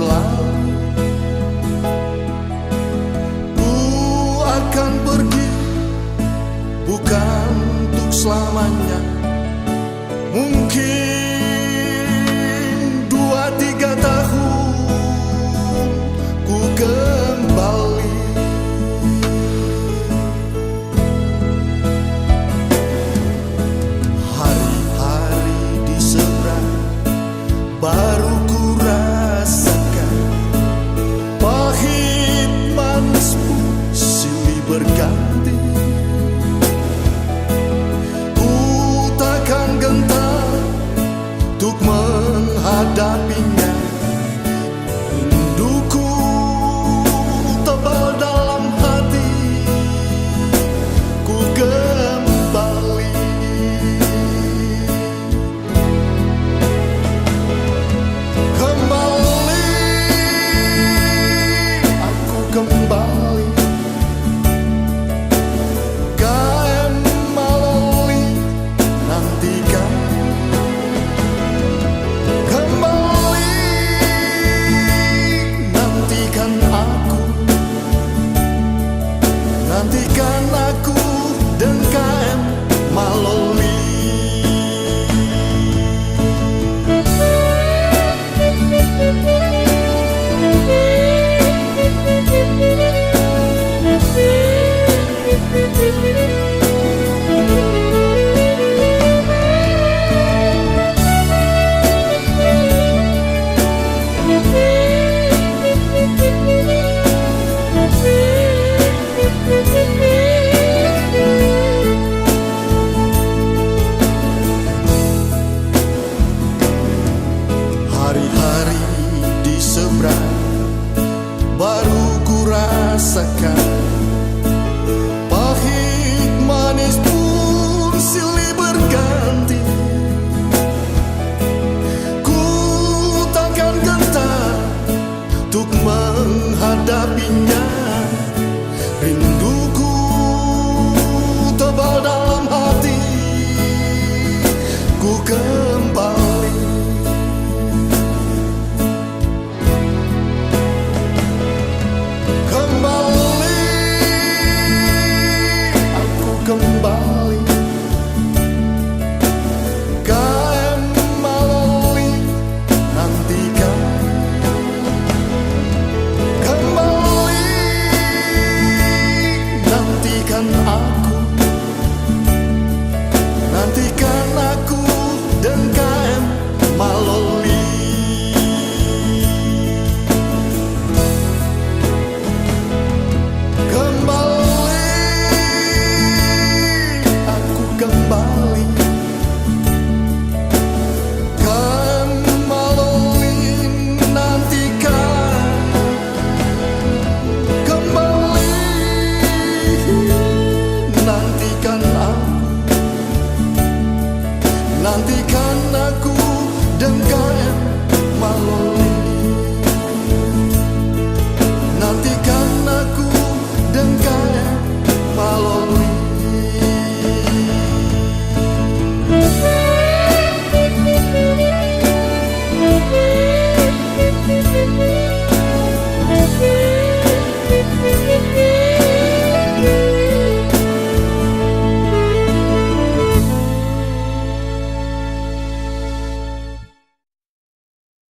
berlalu. Ku akan pergi, bukan untuk selamanya. Mungkin 2-3 tahun ku kembali. Hari-hari di seberang baru ku rasakan pahit manis pun silih berganti. Ku takkan gentar untuk menghadapinya. Rinduku tebal dalam hati, ku kembali. Kembali, aku kembali. KM Maloli nantikan. Kembali, nantikan aku. Nantikan aku dan KM Maloli. Hari-hari di seberang baru ku rasakan pahit manis pun silih berganti. Ku takkan gentar untuk menghadapinya. Rinduku tebal dalam hati, ku kembali. Kembali, aku kembali. KM Maloli nantikan. Kembali, nantikan aku. Nantikan aku dan KM Maloli. Kembali, KM Maloli nantikan. Kembali, nantikan aku. Nantikan aku dan KM Maloli.